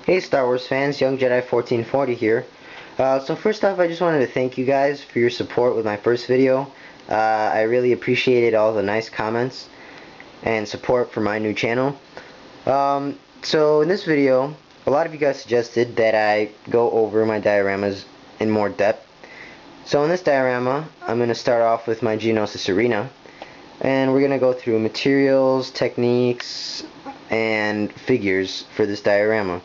Hey Star Wars fans, Young Jedi 1440 here. So first off, I just wanted to thank you guys for your support with my first video. I really appreciated all the nice comments and support for my new channel. So in this video, a lot of you guys suggested that I go over my dioramas in more depth. So in this diorama, I'm going to start off with my Geonosis Areana, and we're going to go through materials, techniques, and figures for this diorama.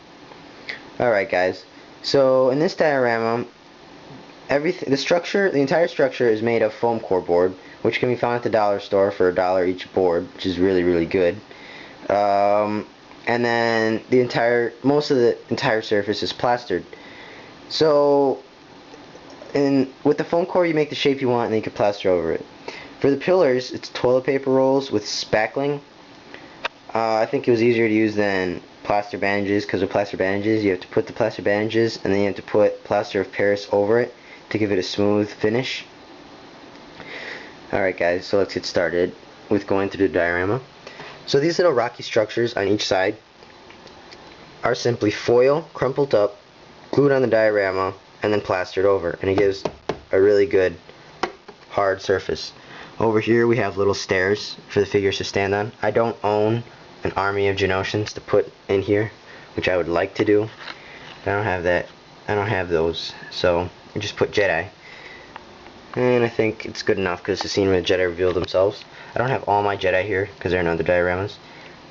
Alright guys, so in this diorama, the entire structure is made of foam core board, which can be found at the dollar store for $1 each board, which is really good. And then most of the entire surface is plastered. So with the foam core, you make the shape you want, and then you can plaster over it. For the pillars, it's toilet paper rolls with spackling. I think it was easier to use than plaster bandages, because with plaster bandages you have to put the plaster bandages and then you have to put plaster of Paris over it to give it a smooth finish. Alright guys, so let's get started with going through the diorama. So these little rocky structures on each side are simply foil crumpled up, glued on the diorama, and then plastered over, and it gives a really good hard surface. Over here we have little stairs for the figures to stand on. I don't own an army of Geonosians to put in here, which I would like to do. But I don't have that. I don't have those, so I just put Jedi. And I think it's good enough because it's the scene where the Jedi reveal themselves. I don't have all my Jedi here because they're in other dioramas.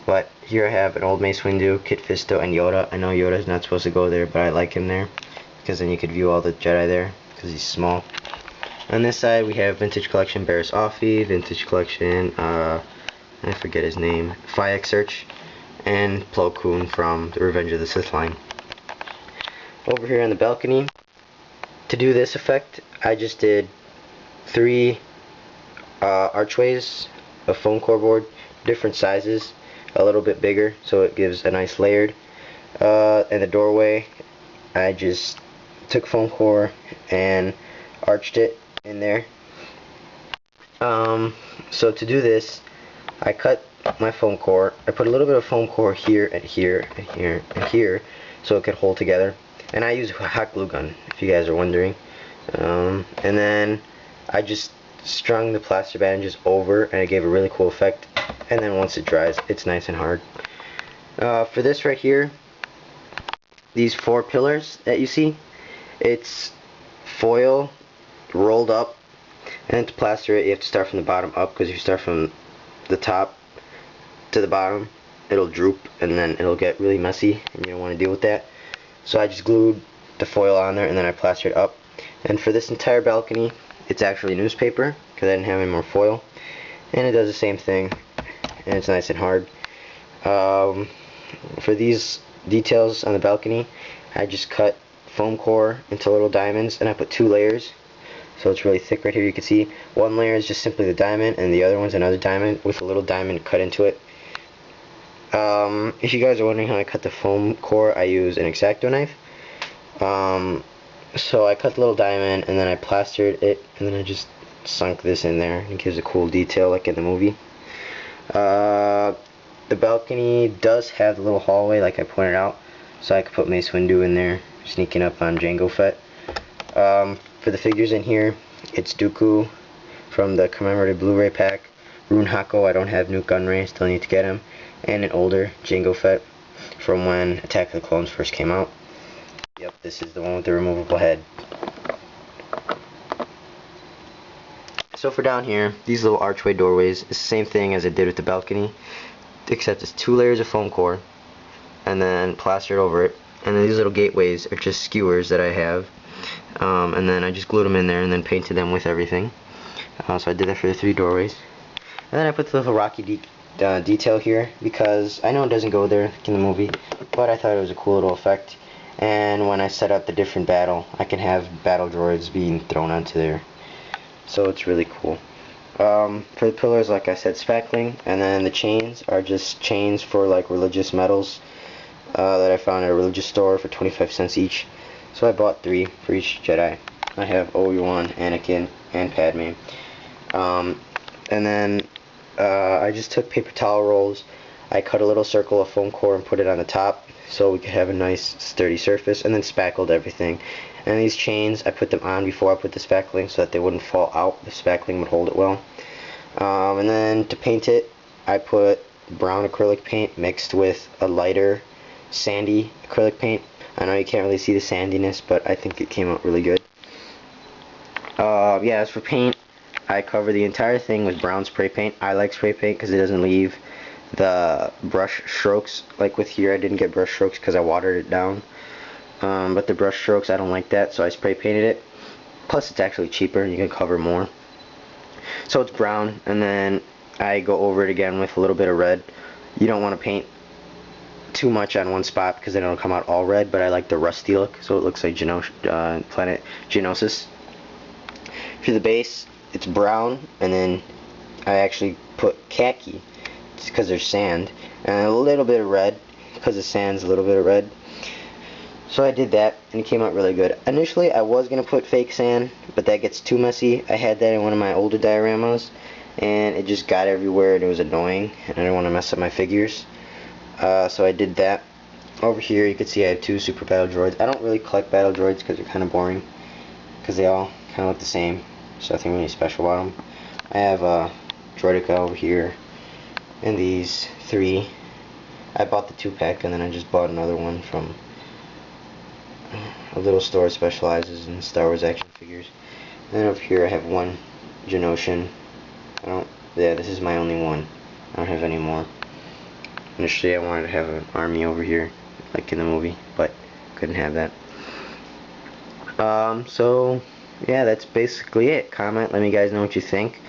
But here I have an old Mace Windu, Kit Fisto, and Yoda. I know Yoda's not supposed to go there, but I like him there because then you could view all the Jedi there because he's small. On this side we have Vintage Collection Barriss Offee, Vintage Collection, I forget his name, Fyax Search, and Plo Koon from the Revenge of the Sith line. Over here on the balcony, to do this effect, I just did 3 archways of foam core board, different sizes, a little bit bigger, so it gives a nice layered. And the doorway, I just took foam core and arched it in there. So to do this, I cut my foam core. I put a little bit of foam core here and here and here and here so it could hold together. And I use a hot glue gun, if you guys are wondering. And then I just strung the plaster bandages over, and it gave a really cool effect. And then once it dries, it's nice and hard. For this right here, these 4 pillars that you see, it's foil rolled up, and to plaster it you have to start from the bottom up, because if you start from the top to the bottom it'll droop and then it'll get really messy and you don't want to deal with that. So I just glued the foil on there and then I plastered it up. And for this entire balcony it's actually newspaper because I didn't have any more foil, and it does the same thing and it's nice and hard. For these details on the balcony I just cut foam core into little diamonds, and I put 2 layers. So it's really thick right here. You can see one layer is just simply the diamond, and the other one's another diamond with a little diamond cut into it. If you guys are wondering how I cut the foam core, I use an X-Acto knife. So I cut the little diamond, and then I plastered it, and then I just sunk this in there. It gives a cool detail like in the movie. The balcony does have the little hallway like I pointed out, so I could put Mace Windu in there, sneaking up on Jango Fett. For the figures in here, it's Dooku from the commemorative Blu-ray pack, Rune Hako, I don't have Nuke Gunray, still need to get him, and an older Jango Fett from when Attack of the Clones first came out. Yep, this is the one with the removable head. So for down here, these little archway doorways, it's the same thing as I did with the balcony, except it's 2 layers of foam core and then plastered over it, and then these little gateways are just skewers that I have. And then I just glued them in there and then painted them with everything. So I did that for the 3 doorways. And then I put the little rocky detail here because I know it doesn't go there in the movie, but I thought it was a cool little effect. And when I set up the different battle, I can have battle droids being thrown onto there. So it's really cool. For the pillars, like I said, spackling, and then the chains are just chains for like religious medals that I found at a religious store for 25 cents each. So I bought 3 for each Jedi. I have Obi-Wan, Anakin, and Padme. And then I just took paper towel rolls. I cut a little circle of foam core and put it on the top, so we could have a nice sturdy surface, and then spackled everything. And these chains, I put them on before I put the spackling so that they wouldn't fall out. The spackling would hold it well. And then to paint it, I put brown acrylic paint mixed with a lighter sandy acrylic paint. I know you can't really see the sandiness, but I think it came out really good. Yeah, as for paint, I cover the entire thing with brown spray paint. I like spray paint because it doesn't leave the brush strokes. Like with here, I didn't get brush strokes because I watered it down. But the brush strokes, I don't like that, so I spray painted it. Plus, it's actually cheaper and you can cover more. So it's brown, and then I go over it again with a little bit of red. You don't want to paint too much on one spot because then it'll come out all red, but I like the rusty look, so it looks like planet Geonosis. For the base, it's brown, and then I actually put khaki because there's sand, and a little bit of red because the sand's a little bit of red. So I did that, and it came out really good. Initially, I was going to put fake sand, but that gets too messy. I had that in one of my older dioramas, and it just got everywhere, and it was annoying, and I didn't want to mess up my figures. So I did that. Over here, you can see I have 2 super battle droids. I don't really collect battle droids because they're kind of boring, because they all kind of look the same. So nothing really special about them. I have a Droidica over here, and these 3. I bought the 2-pack, and then I just bought another one from a little store that specializes in Star Wars action figures. And then over here I have 1 Geonosian. Yeah, this is my only one. I don't have any more. Initially I wanted to have an army over here, like in the movie, but couldn't have that. So yeah, that's basically it. Comment, let me guys know what you think.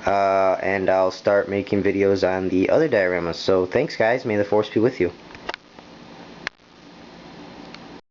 And I'll start making videos on the other dioramas. So thanks guys, may the force be with you.